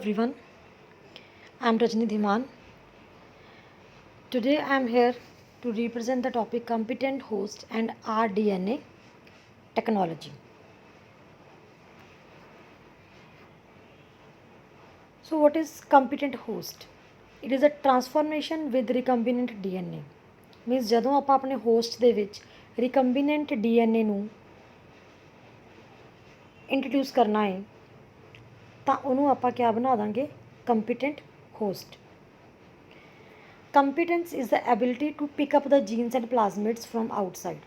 everyone, I am Rajni Dhiman. Today I am here to represent the topic competent host and rDNA technology. So what is competent host? It is a transformation with recombinant DNA. Means ਜਦੋਂ ਆਪਾਂ ਆਪਣੇ host ਦੇ ਵਿੱਚ recombinant DNA ਨੂੰ introduce ਕਰਨਾ ਹੈ ਤਾਂ ਉਹਨੂੰ ਆਪਾਂ ਕਿਆ ਬਣਾ ਦਾਂਗੇ competent host. Competence is the ability to pick up the genes and plasmids from outside.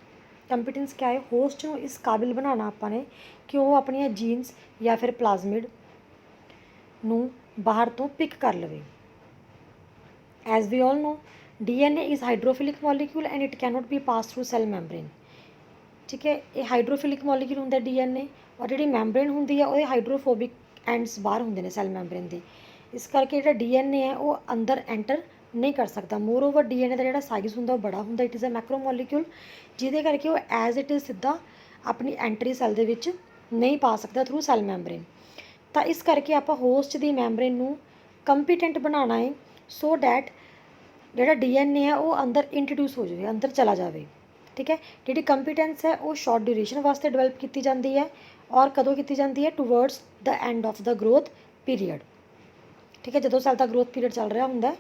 Competence क्या है? होस्ट ਨੂੰ ਇਸ ਕਾਬਿਲ ਬਣਾਉਣਾ ਆਪਾਂ ਨੇ ਕਿ ਉਹ ਆਪਣੀਆਂ ਜੀਨਸ ਜਾਂ ਫਿਰ ਪਲਾਜ਼ਮਿਡ ਨੂੰ ਬਾਹਰ ਤੋਂ ਪਿਕ ਕਰ ਲਵੇ. As we all know, DNA is hydrophilic molecule and it cannot be passed through cell membrane. ਠੀਕ ਹੈ, ਇਹ ਹਾਈਡਰੋਫਿਲਿਕ ਮੋਲੀਕਿਊਲ ਹੁੰਦਾ DNA ਔਰ ਜਿਹੜੀ ਮੈਂਬਰੇਨ ਹੁੰਦੀ ਹੈ ਉਹਦੇ ਹਾਈਡਰੋਫੋਬਿਕ ਐਂਡਸ ਬਾਹਰ ਹੁੰਦੇ ਨੇ ਸੈੱਲ ਮੈਂਬਰੇਨ ਦੇ. ਇਸ ਕਰਕੇ ਜਿਹੜਾ DNA ਹੈ ਉਹ ਅੰਦਰ ਐਂਟਰ ਨਹੀਂ ਕਰ ਸਕਦਾ. ਮੋਰ ਓਵਰ DNA ਦਾ ਜਿਹੜਾ ਸਾਈਜ਼ ਹੁੰਦਾ ਉਹ ਬੜਾ ਹੁੰਦਾ. It is a macro molecule ਜਿਹਦੇ ਕਰਕੇ ਉਹ ਐਜ਼ ਇਟ ਇਜ਼ ਸਿੱਧਾ ਆਪਣੀ ਐਂਟਰੀ ਸੈੱਲ ਦੇ ਵਿੱਚ ਨਹੀਂ ਪਾ ਸਕਦਾ ਥਰੂ ਸੈੱਲ ਮੈਂਬਰੇਨ. ਤਾਂ ਇਸ ਕਰਕੇ ਆਪਾਂ ਹੋਸਟ ਦੀ ਮੈਂਬਰੇਨ ਨੂੰ ਕੰਪੀਟੈਂਟ ਬਣਾਉਣਾ ਹੈ ਸੋ ਡੈਟ ਜਿਹੜਾ DNA ਹੈ ਉਹ ਅੰਦਰ ਇੰਟਰੋਡਿਊਸ ਹੋ ਜਾਵੇ, ਅੰਦਰ ਚਲਾ ਜਾਵੇ. ਠੀਕ ਹੈ, ਜਿਹੜੀ ਕੰਪੀਟੈਂਸ ਹੈ ਉਹ ਸ਼ਾਰਟ ਡਿਊਰੇਸ਼ਨ ਵਾਸਤੇ ਡਿਵੈਲਪ ਕੀਤੀ ਜਾਂਦੀ ਹੈ ਔਰ ਕਦੋਂ ਕੀਤੀ ਜਾਂਦੀ ਹੈ? Towards the end of the growth period. ਠੀਕ ਹੈ, ਜਦੋਂ ਸੈੱਲ ਦਾ ਗਰੋਥ ਪੀਰੀਅਡ ਚੱਲ ਰਿਹਾ ਹੁੰਦਾ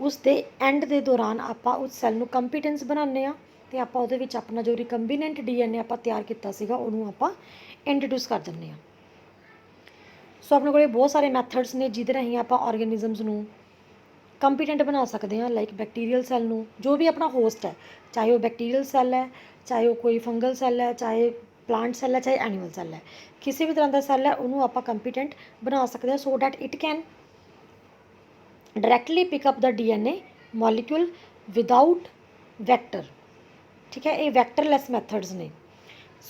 ਉਸ ਦੇ ਐਂਡ ਦੇ ਦੌਰਾਨ ਆਪਾਂ ਉਸ ਸੈੱਲ ਨੂੰ ਕੰਪੀਟੈਂਸ ਬਣਾਉਂਦੇ ਹਾਂ ਅਤੇ ਆਪਾਂ ਉਹਦੇ ਵਿੱਚ ਆਪਣਾ ਜੋ ਰਿਕੰਬੀਨੈਂਟ DNA ਆਪਾਂ ਤਿਆਰ ਕੀਤਾ ਸੀਗਾ ਉਹਨੂੰ ਆਪਾਂ ਇੰਟਰੋਡਿਊਸ ਕਰ ਦਿੰਦੇ ਹਾਂ. ਸੋ ਆਪਣੇ ਕੋਲ ਬਹੁਤ ਸਾਰੇ ਮੈਥਡਸ ਨੇ ਜਿਹਦੇ ਰਾਹੀਂ ਆਪਾਂ ਔਰਗੈਨਿਜ਼ਮਸ ਨੂੰ ਕੰਪੀਟੈਂਟ ਬਣਾ ਸਕਦੇ ਹਾਂ. ਲਾਈਕ ਬੈਕਟੀਰੀਅਲ ਸੈੱਲ ਨੂੰ, ਜੋ ਵੀ ਆਪਣਾ ਹੋਸਟ ਹੈ, ਚਾਹੇ ਉਹ ਬੈਕਟੀਰੀਅਲ ਸੈੱਲ ਹੈ, ਚਾਹੇ ਉਹ ਕੋਈ ਫੰਗਲ ਸੈੱਲ ਹੈ, ਚਾਹੇ ਪਲਾਂਟ ਸੈੱਲ ਹੈ, ਚਾਹੇ ਐਨੀਮਲ ਸੈੱਲ ਹੈ, ਕਿਸੇ ਵੀ ਤਰ੍ਹਾਂ ਦਾ ਸੈੱਲ ਹੈ ਉਹਨੂੰ ਆਪਾਂ ਕੰਪੀਟੈਂਟ ਬਣਾ ਸਕਦੇ ਹਾਂ so that it can directly pick up the DNA molecule without vector. ਠੀਕ ਹੈ, ਇਹ ਵੈਕਟਰਲੈਸ ਮੈਥਡਸ ਨੇ.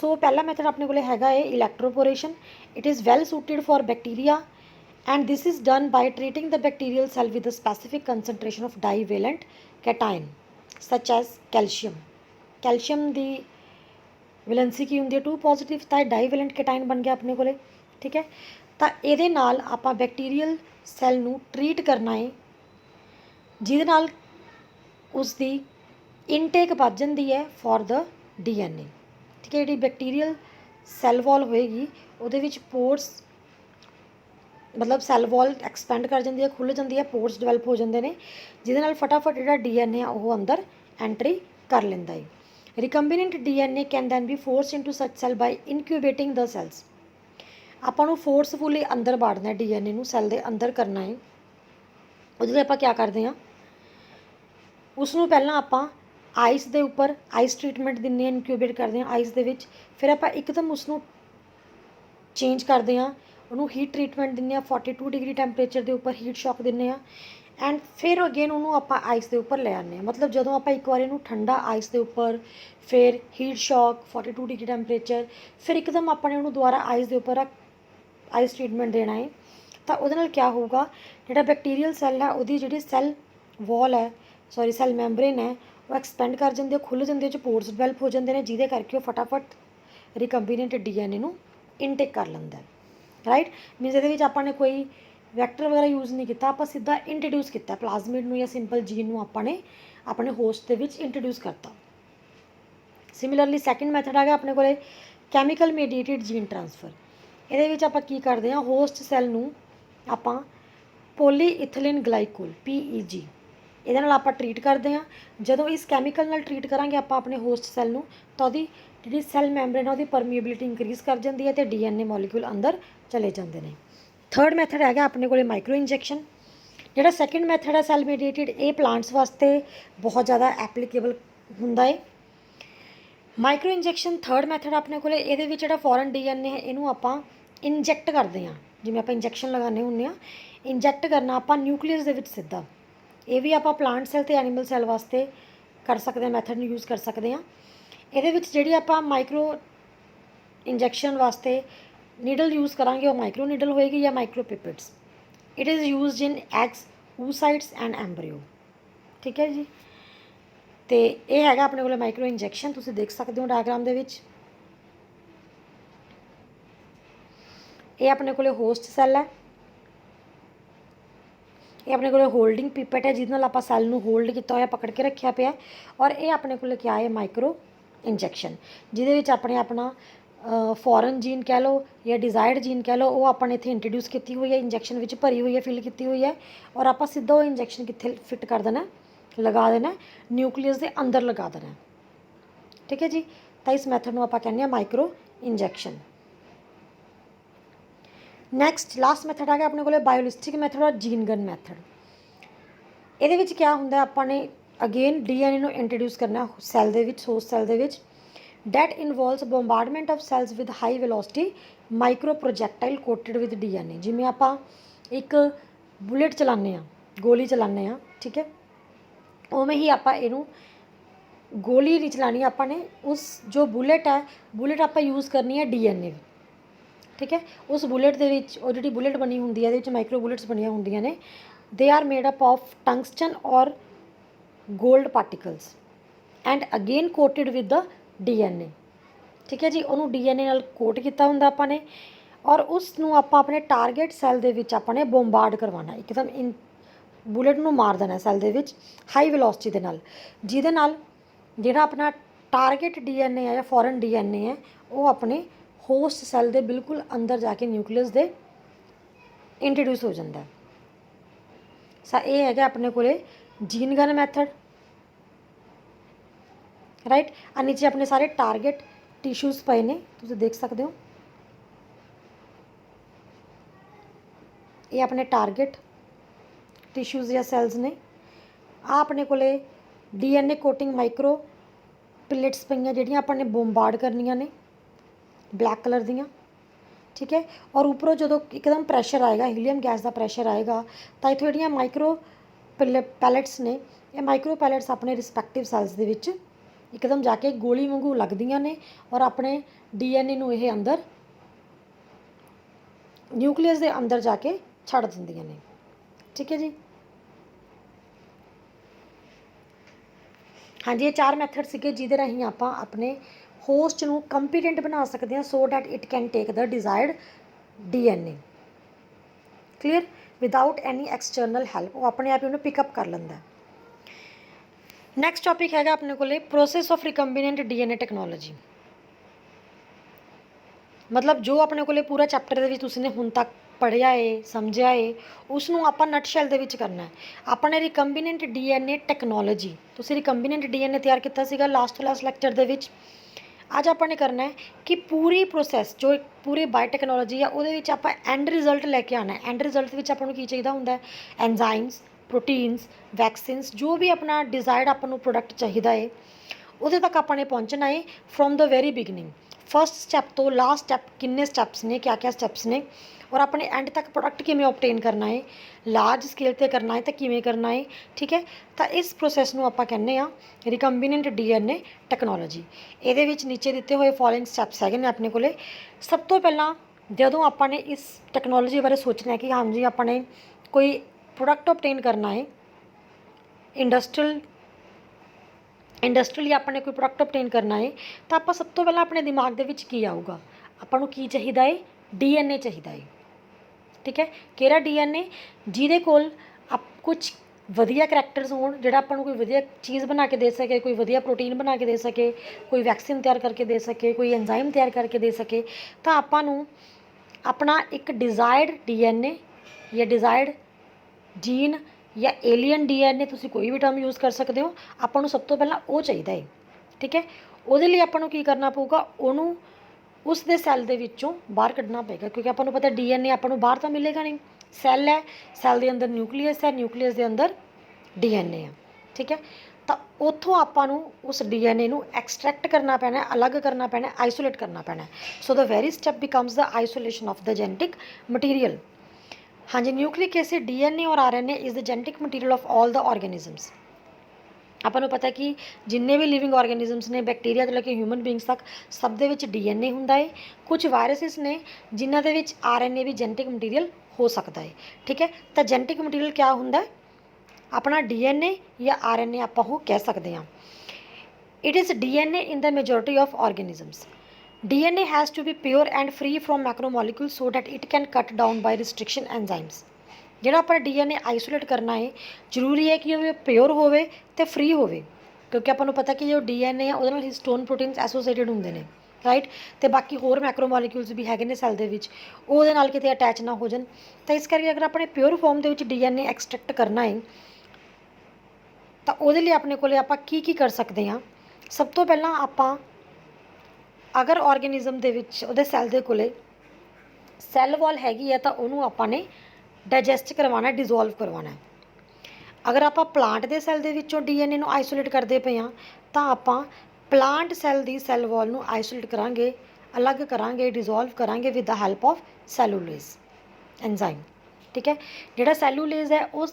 ਸੋ ਪਹਿਲਾ ਮੈਥਡ ਆਪਣੇ ਕੋਲ ਹੈਗਾ ਹੈ electroporation. It is well suited for bacteria and this is done by treating the bacterial cell with a specific concentration of divalent cation such as calcium. Calcium the valency ਕੀ ਹੁੰਦੀ ਹੈ? 2 positive, ਤਾਂ ਇਹ ਡਾਈਵੈਲੈਂਟ ਕੈਟਾਇਨ ਬਣ ਗਿਆ ਆਪਣੇ ਕੋਲੇ. ਠੀਕ ਹੈ, ਤਾਂ ਇਹਦੇ ਨਾਲ ਆਪਾਂ ਬੈਕਟੀਰੀਅਲ ਸੈੱਲ ਨੂੰ ਟਰੀਟ ਕਰਨਾ ਹੈ ਜਿਹਦੇ ਨਾਲ ਉਸ ਦੀ ਇਨਟੇਕ ਵੱਧ ਜਾਂਦੀ ਹੈ ਫॉर ਦ DNA. ਠੀਕ ਹੈ, ਜਿਹੜੀ ਬੈਕਟੀਰੀਅਲ ਸੈੱਲ ਵਾਲ ਹੋਏਗੀ ਉਹਦੇ ਵਿੱਚ ਪੋਰਸ ਮਤਲਬ ਸੈੱਲ ਵਾਲ ਐਕਸਪੈਂਡ ਕਰ ਜਾਂਦੀ ਹੈ, ਖੁੱਲ੍ਹ ਜਾਂਦੀ ਹੈ, ਪੋਰਸ ਡਿਵੈਲਪ ਹੋ ਜਾਂਦੇ ਨੇ ਜਿਹਦੇ ਨਾਲ ਫਟਾਫਟ ਜਿਹੜਾ DNA ਆ ਉਹ ਅੰਦਰ ਐਂਟਰੀ ਕਰ ਲੈਂਦਾ ਹੈ. Recombinant DNA can then be force into such cell by incubating the cells. ਆਪਾਂ ਨੂੰ ਫੋਰਸਫੁਲੀ ਅੰਦਰ ਵਾੜਨਾ DNA ਨੂੰ, ਸੈੱਲ ਦੇ ਅੰਦਰ ਕਰਨਾ ਹੈ. ਉਹਦੇ ਲਈ ਆਪਾਂ ਕਿਆ ਕਰਦੇ ਹਾਂ? ਉਸ ਨੂੰ ਪਹਿਲਾਂ ਆਪਾਂ ਆਈਸ ਦੇ ਉੱਪਰ ਆਈਸ ਟਰੀਟਮੈਂਟ ਦਿੰਦੇ ਹਾਂ, ਇਨਕਿਊਬੇਟ ਕਰਦੇ ਹਾਂ ਆਈਸ ਦੇ ਵਿੱਚ. ਫਿਰ ਆਪਾਂ ਇੱਕਦਮ ਉਸ ਨੂੰ ਚੇਂਜ ਕਰਦੇ ਹਾਂ, ਉਹਨੂੰ ਹੀਟ ਟਰੀਟਮੈਂਟ ਦਿੰਦੇ ਹਾਂ 42 ਡਿਗਰੀ ਟੈਂਪਰੇਚਰ ਦੇ ਉੱਪਰ ਹੀਟ ਸ਼ੌਕ ਦਿੰਦੇ ਹਾਂ ਐਂਡ ਫਿਰ ਅਗੇਨ ਉਹਨੂੰ ਆਪਾਂ ਆਈਸ ਦੇ ਉੱਪਰ ਲੈ ਆਉਂਦੇ ਹਾਂ. ਮਤਲਬ ਜਦੋਂ ਆਪਾਂ ਇੱਕ ਵਾਰ ਇਹਨੂੰ ਠੰਡਾ ਆਈਸ ਦੇ ਉੱਪਰ, ਫਿਰ ਹੀਟ ਸ਼ੌਕ 42 ਡਿਗਰੀ ਟੈਂਪਰੇਚਰ, ਫਿਰ ਇੱਕਦਮ ਆਪਾਂ ਨੇ ਉਹਨੂੰ ਦੁਬਾਰਾ ਆਈਸ ਦੇ ਉੱਪਰ ਆਈਸ ਟਰੀਟਮੈਂਟ ਦੇਣਾ ਹੈ ਤਾਂ ਉਹਦੇ ਨਾਲ ਕਿਆ ਹੋਊਗਾ? ਜਿਹੜਾ ਬੈਕਟੀਰੀਅਲ ਸੈੱਲ ਹੈ ਉਹਦੀ ਜਿਹੜੀ ਸੈੱਲ ਵਾਲ ਹੈ, ਸੈੱਲ ਮੈਂਬਰੇਨ ਹੈ, ਉਹ ਐਕਸਪੈਂਡ ਕਰ ਜਾਂਦੀ ਹੈ, ਖੁੱਲ੍ਹ ਜਾਂਦੀ ਹੈ, 'ਚ ਪੋਰਸ ਡਿਵੈਲਪ ਹੋ ਜਾਂਦੇ ਨੇ ਜਿਹਦੇ ਕਰਕੇ ਉਹ ਫਟਾਫਟ ਰਿਕੰਬੀਨੈਂਟ DNA ਨੂੰ ਇਨਟੇਕ ਕਰ ਲੈਂਦਾ ਹੈ. ਰਾਈਟ, ਮੀਨਸ ਇਹਦੇ ਵਿੱਚ ਆਪਾਂ ਨੇ ਕੋਈ ਵੈਕਟਰ ਵਗੈਰਾ ਯੂਜ਼ ਨਹੀਂ ਕੀਤਾ, ਆਪਾਂ ਸਿੱਧਾ ਇੰਟਰੋਡਿਊਸ ਕੀਤਾ ਪਲਾਜ਼ਮਿਡ ਨੂੰ ਜਾਂ ਸਿੰਪਲ ਜੀਨ ਨੂੰ ਆਪਾਂ ਨੇ ਆਪਣੇ ਹੋਸਟ ਦੇ ਵਿੱਚ ਇੰਟਰੋਡਿਊਸ ਕਰਤਾ. ਸਿਮਿਲਰਲੀ ਸੈਕਿੰਡ ਮੈਥਡ ਆ ਗਿਆ ਆਪਣੇ ਕੋਲ ਕੈਮੀਕਲ ਮੀਡੀਏਟਿਡ ਜੀਨ ਟ੍ਰਾਂਸਫਰ. ਇਹਦੇ ਵਿੱਚ ਆਪਾਂ ਕੀ ਕਰਦੇ ਹਾਂ? ਹੋਸਟ ਸੈੱਲ ਨੂੰ ਆਪਾਂ ਪੋਲੀਇਥਿਲੀਨ ਗਲਾਈਕੋਲ PEG ਇਹਦੇ ਨਾਲ ਆਪਾਂ ਟਰੀਟ ਕਰਦੇ ਹਾਂ. ਜਦੋਂ ਇਸ ਕੈਮੀਕਲ ਨਾਲ ਟਰੀਟ ਕਰਾਂਗੇ ਆਪਾਂ ਆਪਣੇ ਹੋਸਟ ਸੈੱਲ ਨੂੰ ਤਾਂ ਉਹਦੀ ਜਿਹੜੀ ਸੈੱਲ ਮੈਂਬਰੇਨ ਉਹਦੀ ਪਰਮੀਏਬਿਲਿਟੀ ਇੰਕਰੀਜ਼ ਕਰ ਜਾਂਦੀ ਹੈ ਅਤੇ DNA ਮੋਲੀਕਿਊਲ ਅੰਦਰ ਚਲੇ ਜਾਂਦੇ ਨੇ. ਥਰਡ ਮੈਥਡ ਹੈਗਾ ਆਪਣੇ ਕੋਲ ਮਾਈਕਰੋ ਇੰਜੈਕਸ਼ਨ. ਜਿਹੜਾ ਸੈਕਿੰਡ ਮੈਥਡ ਹੈ ਸੈੱਲ ਮੀਡੀਏਟਿਡ, ਇਹ ਪਲਾਂਟਸ ਵਾਸਤੇ ਬਹੁਤ ਜ਼ਿਆਦਾ ਐਪਲੀਕੇਬਲ ਹੁੰਦਾ ਹੈ. ਮਾਈਕਰੋ ਇੰਜੈਕਸ਼ਨ ਥਰਡ ਮੈਥਡ ਆਪਣੇ ਕੋਲ, ਇਹਦੇ ਵਿੱਚ ਜਿਹੜਾ ਫੋਰਨ DNA ਹੈ ਇਹਨੂੰ ਆਪਾਂ ਇੰਜੈਕਟ ਕਰਦੇ ਹਾਂ, ਜਿਵੇਂ ਆਪਾਂ ਇੰਜੈਕਸ਼ਨ ਲਗਾਉਂਦੇ ਹੁੰਦੇ ਹਾਂ. ਇੰਜੈਕਟ ਕਰਨਾ ਆਪਾਂ ਨਿਊਕਲੀਅਸ ਦੇ ਵਿੱਚ ਸਿੱਧਾ. ਇਹ ਵੀ ਆਪਾਂ ਪਲਾਂਟ ਸੈੱਲ ਅਤੇ ਐਨੀਮਲ ਸੈੱਲ ਵਾਸਤੇ ਕਰ ਸਕਦੇ ਹਾਂ, ਮੈਥਡ ਨੂੰ ਯੂਜ਼ ਕਰ ਸਕਦੇ ਹਾਂ. ਇਹਦੇ ਵਿੱਚ ਜਿਹੜੀ ਆਪਾਂ ਮਾਈਕਰੋ ਇੰਜੈਕਸ਼ਨ ਵਾਸਤੇ ਨੀਡਲ ਯੂਜ਼ ਕਰਾਂਗੇ ਉਹ ਮਾਈਕਰੋ ਨੀਡਲ ਹੋਏਗੀ ਜਾਂ micro pipettes. It is used in eggs, oocytes and embryo. ਠੀਕ ਹੈ ਜੀ, ਅਤੇ ਇਹ ਹੈਗਾ ਆਪਣੇ ਕੋਲ ਮਾਈਕਰੋ ਇੰਜੈਕਸ਼ਨ. ਤੁਸੀਂ ਦੇਖ ਸਕਦੇ ਹੋ ਡਾਇਗਰਾਮ ਦੇ ਵਿੱਚ. ਇਹ ਆਪਣੇ ਕੋਲ ਹੋਸਟ ਸੈੱਲ ਹੈ ये अपने को होल्डिंग पिपेट है जिस नाल आपां सैल नूं होल्ड किया होया पकड़ के रखा पिया और ये अपने को क्या है माइक्रो इंजैक्शन जिहदे विच अपने अपना फॉरन जीन कह लो या डिजायर्ड जीन कह लो वो अपन इत्थे इंट्रोड्यूस की हुई है इंजैक्शन विच भरी हुई है फिल की हुई है और आप सीधा वो इंजैक्शन कित्थे फिट कर देना लगा देना न्यूक्लीयस के अंदर लगा देना। ठीक है जी, तो इस मैथड में आप कहने micro injection. Next last method आ गया अपने को बायोलिस्टिक मैथड और जीन गन मैथड। ये क्या होंगे अपने अगेन DNA इंट्रोड्यूस करना सैल दे विच होस्ट सैल दे which that involves bombardment of cells with high velocity micro projectile coated with DNA। जिमें आप एक बुलेट चलाने गोली चलाने ठीक है उवें ही आप इनू गोली नहीं चलानी आपने उस जो बुलेट है बुलेट आप यूज़ करनी है DNA। ठीक है, उस बुलेट के और जी बुलेट बनी होंगी है माइक्रो बुलेट्स बनिया होंदियां ने they are made up of tungsten और gold particles and again coated with the DNA। ठीक है जी, उन्होंने DNA नाल कोट किया होंगे आपने और उसनू आप अपने टारगेट सैल दे विच आपने बोम्बार्ड करवाना एकदम इन बुलेट नू मार देना सैल दे विच हाई वेलोसिटी दे नाल जिहदे नाल जिहड़ा अपना टारगेट DNA है या फॉरन DNA है वो अपने होस्ट सैल दे बिल्कुल अंदर जाके न्यूक्लियस दे इंट्रोड्यूस हो जाता है। ये है अपने को जीन गन मैथड राइट। नीचे अपने सारे टारगेट टिश्यूज़ पे ने तुम देख सकते हो ये अपने टारगेट टिश्यूज़ या सैल्स ने आ अपने को DNA कोटिंग माइक्रो पिलेट्स पे जिहड़ियां अपने बोम्बार्ड करनियां ने ब्लैक कलर दियाँ। ठीक है, और उपरों जो एकदम प्रैशर आएगा हीलियम गैस का प्रैशर आएगा तो इत्थों जिहड़ियां माइक्रो पैलेट्स ने ये माइक्रो पैलेट्स अपने रिस्पैक्टिव सैल्स दे विच एकदम जाके गोली वांगू लगदियां ने और अपने DNA नूं ये अंदर न्यूक्लियस के अंदर जाके छड़ दिंदियां ने। ठीक है जी, हाँ जी, ये 4 मैथड सीगे जिहदे राहीं आपां अपने होस्ट नूं कंपीटेंट बना सकते हैं so that it can take the desired DNA। Clear, without any external help वो अपने आप ही उन्हें पिकअप कर लेंदा। नैक्सट टॉपिक है अपने को process of recombinant DNA technology. मतलब जो अपने को पूरा चैप्टर के तुसीं हुण तक पढ़िया है समझिया है उसनों आप नटशैल दे विच करना है अपने रिकम्बिनेंट DNA टेक्नोलॉजी। तुसीं रिकम्बिनेंट DNA तैयार किया लास्ट लैक्चर दे विच। अज आपने करना है कि पूरी प्रोसैस जो पूरी बायोटेक्नोलॉजी है वो आप एंड रिजल्ट लैके आना है। एंड रिजल्ट में आपको की चाहिए होंगे एंजाइम्स प्रोटीन्स वैक्सीन्स जो भी अपना डिजायर्ड आपको प्रोडक्ट चाहिए है उहदे तक आपने पहुँचना है from the very beginning first step तो लास्ट स्टैप किन्ने स्टैप्स ने क्या क्या स्टैप्स ने और अपने एंड तक प्रोडक्ट किमें ऑबटेन करना है लार्ज स्केल पर करना है तो किमें करना है। ठीक है, तो इस प्रोसैस नूं आपां कहने रिकम्बिनेंट DNA टेक्नोलॉजी। ये नीचे दिते हुए फॉलोइंग स्टैप्स है अपने को। सब तो पहला जदों आपने इस टेक्नोलॉजी बारे सोचना है कि हाँ जी आपने कोई प्रोडक्ट ऑबटेन करना है इंडस्ट्रीअली अपने कोई प्रोडक्ट ऑबटेन करना है तो आप सब तो पहला अपने दिमाग दे विच की आऊगा आपको की चाहिए है DNA चाहिए है। ठीक है, किहड़ा DNA जिहदे कोल आप कुछ वधिया करैक्टर्स होण जिहड़ा आपां नूं कोई वधिया चीज़ बना के दे सके कोई वधिया प्रोटीन बना के दे सके कोई वैक्सीन तैयार करके दे सके कोई एंजाइम तैयार करके दे सके तो आपां नूं अपना एक डिजायर्ड DNA या डिजायर्ड जीन या एलियन DNA तुसीं कोई भी टर्म यूज़ कर सकते हो आपां नूं सब तो पहला वो चाहिए है। ठीक है, उहदे लई आपां नूं की करना पऊगा उहनूं उस दे सैल दे विच्चों बाहर कढ़ना पेगा क्योंकि आपां नूं पता DNA आपां नूं बाहर तो मिलेगा नहीं। सैल है सैल के अंदर न्यूक्लीयस है न्यूक्लीयस के अंदर DNA है। ठीक है, तो उत्थों आपां नूं उस DNA नूं एक्सट्रैक्ट करना पैना अलग करना पैना आइसोलेट करना पैना। So the very step becomes the isolation of the genetic material. हाँ जी, न्यूक्लिक एसिड DNA और RNA is the genetic material of all the organisms. आपको पता है कि जिन्ने भी लिविंग ऑर्गेनिजम्स ने बैक्टीरिया तो लैके ह्यूमन बींग्स तक सब दे विच DNA हुंदा है। कुछ वायरसिस ने जिन्हां दे विच RNA भी जेनेटिक मटीरियल हो सकता है। ठीक है, तो जेनेटिक मटीरियल क्या हुंदा है अपना DNA या RNA आप कह सकते हैं। It is DNA in the majority of organisms. DNA has to be pure and free from macromolecules so that it can cut down by restriction enzymes। ਜਿਹੜਾ ਆਪਾਂ ਡੀਐਨਏ ਆਈਸੋਲੇਟ ਕਰਨਾ ਹੈ ਜ਼ਰੂਰੀ ਹੈ ਕਿ ਉਹ ਪਿਓਰ ਹੋਵੇ ਤੇ ਫ੍ਰੀ ਹੋਵੇ, ਕਿਉਂਕਿ ਆਪਾਂ ਨੂੰ ਪਤਾ ਕਿ ਜੋ ਡੀਐਨਏ ਆ ਉਹਦੇ ਨਾਲ ਹਿਸਟੋਨ ਪ੍ਰੋਟੀਨਸ ਐਸੋਸੀਏਟਡ ਹੁੰਦੇ ਨੇ, ਰਾਈਟ। ਤੇ ਬਾਕੀ ਹੋਰ ਮੈਕਰੋਮੋਲੀਕਿਊਲਸ ਵੀ ਹੈਗੇ ਨੇ ਸੈੱਲ ਦੇ ਵਿੱਚ, ਉਹ ਉਹਦੇ ਨਾਲ ਕਿਤੇ ਅਟੈਚ ਨਾ ਹੋ ਜਾਣ। ਤਾਂ ਇਸ ਕਰਕੇ ਅਗਰ ਆਪਣੇ ਪਿਓਰ ਫਾਰਮ ਦੇ ਵਿੱਚ ਡੀਐਨਏ ਐਕਸਟ੍ਰੈਕਟ ਕਰਨਾ ਹੈ ਤਾਂ ਉਹਦੇ ਲਈ ਆਪਣੇ ਕੋਲੇ ਆਪਾਂ ਕੀ ਕੀ ਕਰ ਸਕਦੇ ਹਾਂ। ਸਭ ਤੋਂ ਪਹਿਲਾਂ ਆਪਾਂ ਅਗਰ ਆਰਗੇਨਿਜ਼ਮ ਦੇ ਵਿੱਚ ਉਹਦੇ ਸੈੱਲ ਦੇ ਕੋਲੇ ਸੈੱਲ ਵਾਲ ਹੈਗੀ ਹੈ ਤਾਂ ਉਹਨੂੰ ਆਪਾਂ ਨੇ ਡਾਈਜੈਸਟ ਕਰਵਾਉਣਾ, ਡਿਜ਼ੋਲਵ ਕਰਵਾਉਣਾ। ਅਗਰ ਆਪਾਂ ਪਲਾਂਟ ਦੇ ਸੈੱਲ ਦੇ ਵਿੱਚੋਂ ਡੀਐਨਏ ਨੂੰ ਆਈਸੋਲੇਟ ਕਰਦੇ ਪਏ ਹਾਂ ਤਾਂ ਆਪਾਂ ਪਲਾਂਟ ਸੈੱਲ ਦੀ ਸੈੱਲ ਵਾਲ ਨੂੰ ਆਈਸੋਲੇਟ ਕਰਾਂਗੇ, ਅਲੱਗ ਕਰਾਂਗੇ, ਡਿਜ਼ੋਲਵ ਕਰਾਂਗੇ with the help of cellulase enzyme. ਠੀਕ ਹੈ, ਜਿਹੜਾ ਸੈਲੂਲੇਜ਼ ਹੈ ਉਹ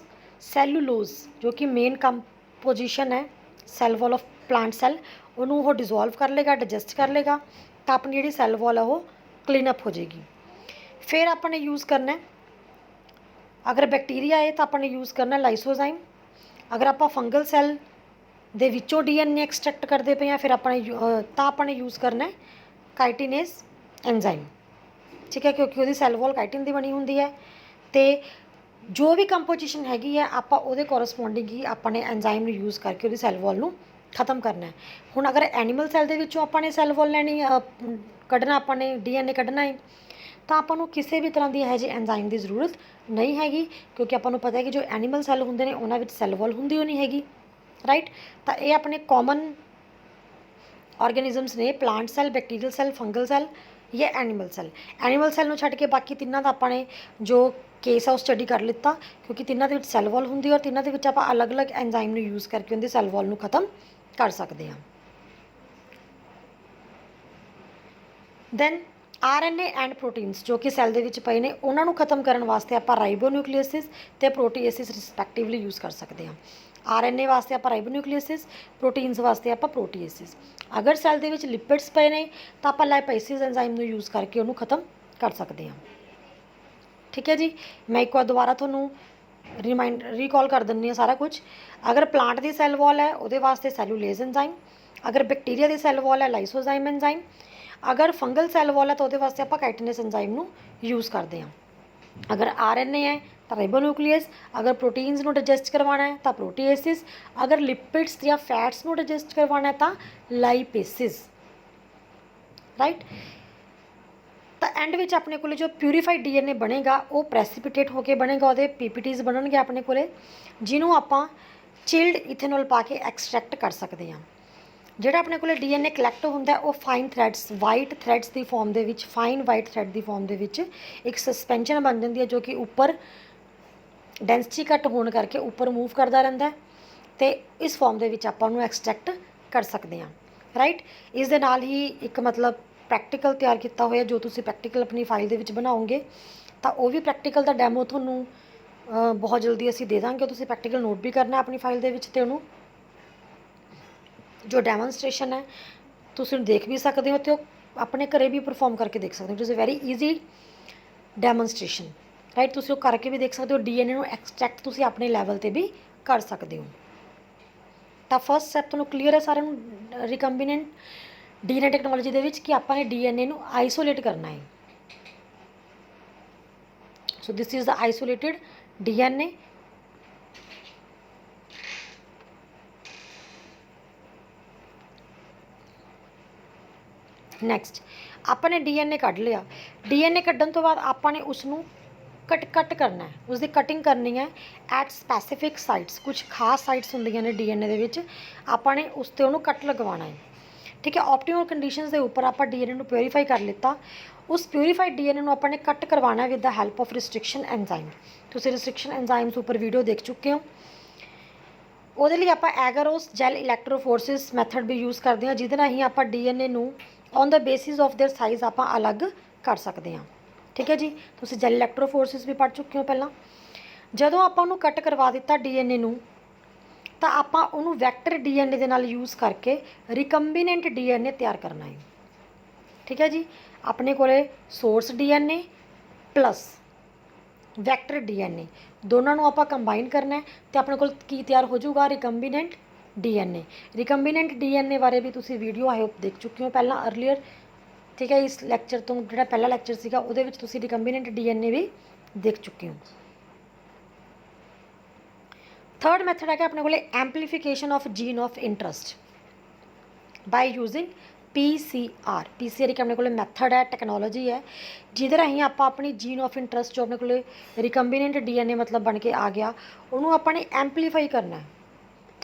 ਸੈਲੂਲੋਜ਼ ਜੋ ਕਿ ਮੇਨ ਕੰਪੋਜੀਸ਼ਨ ਹੈ cell wall of plant cell, ਉਹਨੂੰ ਉਹ ਡਿਜ਼ੋਲਵ ਕਰ ਲੇਗਾ, ਡਾਈਜੈਸਟ ਕਰ ਲੇਗਾ, ਤਾਂ ਆਪਣੀ ਜਿਹੜੀ ਸੈੱਲ ਵਾਲ ਹੈ ਉਹ ਕਲੀਨ ਅਪ ਹੋ ਜਾਏਗੀ। ਫਿਰ ਆਪਾਂ ਨੇ ਯੂਜ਼ ਕਰਨਾ, ਅਗਰ ਬੈਕਟੀਰੀਆ ਹੈ ਤਾਂ ਆਪਾਂ ਨੇ ਯੂਜ਼ ਕਰਨਾ ਲਾਈਸੋਜ਼ਾਈਮ। ਅਗਰ ਆਪਾਂ ਫੰਗਲ ਸੈੱਲ ਦੇ ਵਿੱਚੋਂ ਡੀਐਨਏ ਐਕਸਟ੍ਰੈਕਟ ਕਰਦੇ ਪਏ ਹਾਂ ਫਿਰ ਆਪਾਂ ਨੇ ਯੂਜ਼ ਕਰਨਾ ਕਾਈਟਿਨੇਜ਼ ਐਂਜ਼ਾਈਮ। ਠੀਕ ਹੈ, ਕਿਉਂਕਿ ਉਹਦੀ ਸੈੱਲ ਵਾਲ ਕਾਈਟਿਨ ਦੀ ਬਣੀ ਹੁੰਦੀ ਹੈ ਅਤੇ ਜੋ ਵੀ ਕੰਪੋਜੀਸ਼ਨ ਹੈਗੀ ਹੈ ਆਪਾਂ ਉਹਦੇ ਕੋਰਸਪੋਂਡਿੰਗ ਹੀ ਆਪਾਂ ਨੇ ਐਂਜ਼ਾਈਮ ਨੂੰ ਯੂਜ਼ ਕਰਕੇ ਉਹਦੀ ਸੈੱਲ ਵਾਲ ਨੂੰ ਖ਼ਤਮ ਕਰਨਾ ਹੈ। ਹੁਣ ਅਗਰ ਐਨੀਮਲ ਸੈੱਲ ਦੇ ਵਿੱਚੋਂ ਆਪਾਂ ਨੇ ਸੈੱਲ ਵਾਲ ਲੈਣੀ, ਕੱਢਣਾ, ਆਪਾਂ ਨੇ ਡੀਐਨਏ ਕੱਢਣਾ ਹੈ ਤਾਂ ਆਪਾਂ ਨੂੰ ਕਿਸੇ ਵੀ ਤਰ੍ਹਾਂ ਦੀ ਇਹੋ ਜਿਹੇ ਐਂਜ਼ਾਈਮ ਦੀ ਜ਼ਰੂਰਤ ਨਹੀਂ ਹੈਗੀ, ਕਿਉਂਕਿ ਆਪਾਂ ਨੂੰ ਪਤਾ ਹੈ ਕਿ ਜੋ ਐਨੀਮਲ ਸੈੱਲ ਹੁੰਦੇ ਨੇ ਉਹਨਾਂ ਵਿੱਚ ਸੈੱਲ ਵਾਲ ਹੁੰਦੀ ਹੋ ਨਹੀਂ ਹੈਗੀ, ਰਾਈਟ। ਤਾਂ ਇਹ ਆਪਣੇ ਕਾਮਨ ਆਰਗੇਨਿਜ਼ਮਸ ਨੇ, plant cell, bacterial cell, fungal cell ਜਾਂ ਐਨੀਮਲ ਸੈੱਲ। ਐਨੀਮਲ ਸੈੱਲ ਨੂੰ ਛੱਡ ਕੇ ਬਾਕੀ ਤਿੰਨਾਂ ਦਾ ਆਪਾਂ ਨੇ ਜੋ ਕੇਸ ਆ ਉਹ ਸਟੱਡੀ ਕਰ ਲਿੱਤਾ, ਕਿਉਂਕਿ ਤਿੰਨਾਂ ਦੇ ਵਿੱਚ ਸੈੱਲ ਵਾਲ ਹੁੰਦੀ ਔਰ ਤਿੰਨਾਂ ਦੇ ਵਿੱਚ ਆਪਾਂ ਅਲੱਗ-ਅਲੱਗ ਐਂਜ਼ਾਈਮ ਨੂੰ ਯੂਜ਼ ਕਰਕੇ ਉਹਦੀ ਸੈੱਲ ਵਾਲ ਨੂੰ ਖ਼ਤਮ ਕਰ ਸਕਦੇ ਹਾਂ। ਦੈਨ ਆਰਐਨਏ ਐਂਡ ਪ੍ਰੋਟੀਨਸ ਜੋ ਕਿ ਸੈੱਲ ਦੇ ਵਿੱਚ ਪਏ ਨੇ ਉਹਨਾਂ ਨੂੰ ਖ਼ਤਮ ਕਰਨ ਵਾਸਤੇ ਆਪਾਂ ਰਾਈਬੋਨਿਊਕਲੀਏਸਿਸ ਅਤੇ ਪ੍ਰੋਟੀਏਸਿਸ ਰਿਸਪੈਕਟਿਵਲੀ ਯੂਜ਼ ਕਰ ਸਕਦੇ ਹਾਂ। ਆਰਐਨਏ ਵਾਸਤੇ ਆਪਾਂ ਰਾਈਬੋਨਿਊਕਲੀਏਸਿਸ, ਪ੍ਰੋਟੀਨਸ ਵਾਸਤੇ ਆਪਾਂ ਪ੍ਰੋਟੀਏਸਿਸ। ਅਗਰ ਸੈੱਲ ਦੇ ਵਿੱਚ ਲਿਪਿਡਸ ਪਏ ਨੇ ਤਾਂ ਆਪਾਂ ਲਾਈਪੇਸਿਸ ਐਂਜ਼ਾਈਮ ਨੂੰ ਯੂਜ਼ ਕਰਕੇ ਉਹਨੂੰ ਖ਼ਤਮ ਕਰ ਸਕਦੇ ਹਾਂ। ਠੀਕ ਹੈ ਜੀ, ਮੈਂ ਇੱਕ ਵਾਰ ਦੁਬਾਰਾ ਤੁਹਾਨੂੰ ਰੀਕਾਲ ਕਰ ਦਿੰਦੀ ਹਾਂ ਸਾਰਾ ਕੁਝ। ਅਗਰ ਪਲਾਂਟ ਦੀ ਸੈੱਲ ਵਾਲ ਹੈ ਉਹਦੇ ਵਾਸਤੇ ਸੈਲੂਲੇਜ਼ ਐਂਜ਼ਾਈਮ, ਅਗਰ ਬੈਕਟੀਰੀਆ ਦੀ ਸੈੱਲ ਵਾਲ ਹੈ ਲਾਈਸੋਜ਼ਾਈਮ ਐਂਜ਼ਾਈਮ, ਅਗਰ ਫੰਗਲ ਸੈੱਲ ਵਾਲ ਹੈ ਤਾਂ ਉਹਦੇ ਵਾਸਤੇ ਆਪਾਂ ਕਾਈਟਿਨੇਸ ਐਂਜ਼ਾਈਮ ਨੂੰ ਯੂਜ਼ ਕਰਦੇ ਹਾਂ। ਅਗਰ ਆਰਐਨਏ ਹੈ ਤਾਂ ਰਾਈਬੋਨਿਊਕਲੀਏਸ, ਅਗਰ ਪ੍ਰੋਟੀਨਸ ਨੂੰ ਡਾਈਜੈਸਟ ਕਰਵਾਉਣਾ ਹੈ ਤਾਂ ਪ੍ਰੋਟੀਏਸਿਸ, ਅਗਰ ਲਿਪਿਡਸ ਜਾਂ ਫੈਟਸ ਨੂੰ ਡਾਈਜੈਸਟ ਕਰਵਾਉਣਾ ਹੈ ਤਾਂ ਲਾਈਪੇਸਿਸ, ਰਾਈਟ। ਤਾਂ ਐਂਡ ਵਿੱਚ ਆਪਣੇ ਕੋਲ ਜੋ ਪਿਊਰੀਫਾਈਡ ਡੀਐਨਏ ਬਣੇਗਾ ਉਹ ਪ੍ਰੈਸੀਪੀਟੇਟ ਹੋ ਕੇ ਬਣੇਗਾ, ਉਹਦੇ ਪੀਪੀਟੀਜ਼ ਬਣਨਗੇ ਆਪਣੇ ਕੋਲੇ, ਜਿਹਨੂੰ ਆਪਾਂ ਚਿਲਡ ਇਥੇਨੋਲ ਪਾ ਕੇ ਐਕਸਟਰੈਕਟ ਕਰ ਸਕਦੇ ਹਾਂ। ਜਿਹੜਾ ਆਪਣੇ ਕੋਲੇ ਡੀਐਨਏ ਕਲੈਕਟ ਹੁੰਦਾ ਉਹ ਫਾਈਨ ਥਰੈਡਸ, ਵਾਈਟ ਥਰੈਡਸ ਦੀ ਫਾਰਮ ਦੇ ਵਿੱਚ, ਫਾਈਨ ਵਾਈਟ ਥਰੈਡ ਦੀ ਫਾਰਮ ਦੇ ਵਿੱਚ ਇੱਕ ਸਸਪੈਂਸ਼ਨ ਬਣ ਜਾਂਦੀ ਹੈ ਜੋ ਕਿ ਉੱਪਰ ਡੈਂਸਿਟੀ ਘੱਟ ਹੋਣ ਕਰਕੇ ਉੱਪਰ ਮੂਵ ਕਰਦਾ ਰਹਿੰਦਾ ਅਤੇ ਇਸ ਫਾਰਮ ਦੇ ਵਿੱਚ ਆਪਾਂ ਉਹਨੂੰ ਐਕਸਟਰੈਕਟ ਕਰ ਸਕਦੇ ਹਾਂ, ਰਾਈਟ। ਇਸ ਦੇ ਨਾਲ ਹੀ ਇੱਕ ਮਤਲਬ ਪ੍ਰੈਕਟੀਕਲ ਤਿਆਰ ਕੀਤਾ ਹੋਇਆ, ਜੋ ਤੁਸੀਂ ਪ੍ਰੈਕਟੀਕਲ ਆਪਣੀ ਫਾਈਲ ਦੇ ਵਿੱਚ ਬਣਾਓਗੇ ਤਾਂ ਉਹ ਵੀ ਪ੍ਰੈਕਟੀਕਲ ਦਾ ਡੈਮੋ ਤੁਹਾਨੂੰ ਬਹੁਤ ਜਲਦੀ ਅਸੀਂ ਦੇ ਦਾਂਗੇ। ਤੁਸੀਂ ਪ੍ਰੈਕਟੀਕਲ ਨੋਟ ਵੀ ਕਰਨਾ ਆਪਣੀ ਫਾਈਲ ਦੇ ਵਿੱਚ ਅਤੇ ਉਹਨੂੰ ਜੋ ਡੈਮੋਨਸਟ੍ਰੇਸ਼ਨ ਹੈ ਤੁਸੀਂ ਉਹਨੂੰ ਦੇਖ ਵੀ ਸਕਦੇ ਹੋ ਅਤੇ ਉਹ ਆਪਣੇ ਘਰੇ ਵੀ ਪਰਫੋਰਮ ਕਰਕੇ ਦੇਖ ਸਕਦੇ ਹੋ। It is a very easy demonstration, right. ਤੁਸੀਂ ਉਹ ਕਰਕੇ ਵੀ ਦੇਖ ਸਕਦੇ ਹੋ। ਡੀਐਨਏ ਨੂੰ ਐਕਸਟਰੈਕਟ ਤੁਸੀਂ ਆਪਣੇ ਲੈਵਲ 'ਤੇ ਵੀ ਕਰ ਸਕਦੇ ਹੋ। ਤਾਂ ਫਸਟ ਸਟੈਪ ਤੁਹਾਨੂੰ ਕਲੀਅਰ ਹੈ ਸਾਰਿਆਂ ਨੂੰ ਰਿਕੰਬੀਨੈਂਟ ਡੀਐਨਏ ਟੈਕਨੋਲੋਜੀ ਦੇ ਵਿੱਚ ਕਿ ਆਪਾਂ ਨੇ ਡੀਐਨਏ ਨੂੰ ਆਈਸੋਲੇਟ ਕਰਨਾ ਹੈ। So this is the isolated DNA. Next ਆਪਾਂ ਨੇ ਡੀਐਨਏ ਕੱਢ ਲਿਆ। ਡੀਐਨਏ ਕੱਢਣ ਤੋਂ ਬਾਅਦ ਆਪਾਂ ਨੇ ਉਸਨੂੰ ਕੱਟ ਕਰਨਾ ਹੈ, ਉਸਦੀ ਕਟਿੰਗ ਕਰਨੀ ਹੈ ਐਟ ਸਪੈਸੀਫਿਕ ਸਾਈਟਸ। ਕੁਝ ਖਾਸ ਸਾਈਟਸ ਹੁੰਦੀਆਂ ਨੇ ਡੀਐਨਏ ਦੇ ਵਿੱਚ, ਆਪਾਂ ਨੇ ਉਸ 'ਤੇ ਉਹਨੂੰ ਕੱਟ ਲਗਵਾਉਣਾ ਹੈ। ਠੀਕ ਹੈ, ਆਪਟੀਮਲ ਕੰਡੀਸ਼ਨਸ ਦੇ ਉੱਪਰ ਆਪਾਂ ਡੀਐਨਏ ਨੂੰ ਪਿਊਰੀਫਾਈ ਕਰ ਲਿੱਤਾ। ਉਸ ਪਿਊਰੀਫਾਈਡ ਡੀਐਨਏ ਨੂੰ ਆਪਾਂ ਨੇ ਕੱਟ ਕਰਵਾਉਣਾ with the help of restriction enzyme. ਤੁਸੀਂ ਰਿਸਟ੍ਰਿਕਸ਼ਨ ਐਂਜ਼ਾਈਮਸ ਉੱਪਰ ਵੀਡੀਓ ਦੇਖ ਚੁੱਕੇ ਹੋ। ਉਹਦੇ ਲਈ ਆਪਾਂ ਐਗਾਰੋਸ ਜੈਲ ਇਲੈਕਟ੍ਰੋਫੋਰਸਿਸ ਮੈਥਡ ਵੀ ਯੂਜ਼ ਕਰਦੇ ਹਾਂ, ਜਿਹਦੇ ਰਾਹੀਂ ਆਪਾਂ ਡੀਐਨਏ ਨੂੰ on the basis of there size ਆਪਾਂ ਅਲੱਗ ਕਰ ਸਕਦੇ ਹਾਂ। ਠੀਕ ਹੈ ਜੀ, ਤੁਸੀਂ ਜੈਲ ਇਲੈਕਟ੍ਰੋਫੋਰਸਿਸ ਵੀ ਪੜ੍ਹ ਚੁੱਕੇ ਹੋ ਪਹਿਲਾਂ। ਜਦੋਂ ਆਪਾਂ ਉਹਨੂੰ ਕੱਟ ਕਰਵਾ ਦਿੱਤਾ ਡੀਐਨਏ ਨੂੰ ਤਾਂ ਆਪਾਂ ਉਹਨੂੰ ਵੈਕਟਰ ਡੀਐਨਏ ਦੇ ਨਾਲ ਯੂਜ਼ ਕਰਕੇ ਰਿਕੰਬੀਨੈਂਟ ਡੀਐਨਏ ਤਿਆਰ ਕਰਨਾ ਹੈ। ਠੀਕ ਹੈ ਜੀ, ਆਪਣੇ ਕੋਲੇ source DNA plus vector DNA ਦੋਨਾਂ ਨੂੰ ਆਪਾਂ ਕੰਬਾਈਨ ਕਰਨਾ ਹੈ ਅਤੇ ਆਪਣੇ ਕੋਲ ਕੀ ਤਿਆਰ ਹੋ ਜਾਊਗਾ, ਰਿਕੰਬੀਨੈਂਟ ਡੀਐਨਏ। ਰਿਕੰਬੀਨੈਂਟ ਡੀਐਨਏ ਬਾਰੇ ਵੀ ਤੁਸੀਂ ਵੀਡੀਓ ਆਈ ਹੋਪ ਦੇਖ ਚੁੱਕੇ ਹੋ ਪਹਿਲਾਂ ਅਰਲੀਅਰ। ਠੀਕ ਹੈ, ਇਸ ਲੈਕਚਰ ਤੋਂ ਜਿਹੜਾ ਪਹਿਲਾ ਲੈਕਚਰ ਸੀਗਾ ਉਹਦੇ ਵਿੱਚ ਤੁਸੀਂ ਰਿਕੰਬੀਨੈਂਟ ਡੀਐਨਏ ਵੀ ਦੇਖ ਚੁੱਕੇ ਹੋ। थर्ड मैथड है अपने को amplification of gene of interest by using PCR। PCR एक अपने को मैथड है, टैक्नोलॉजी है, जिहदे राहीं आप अपनी जीन ऑफ इंटरस्ट जो अपने को रिकम्बिनेंट DNA मतलब बन के आ गया उन्होंने आपने एम्पलीफाई करना है।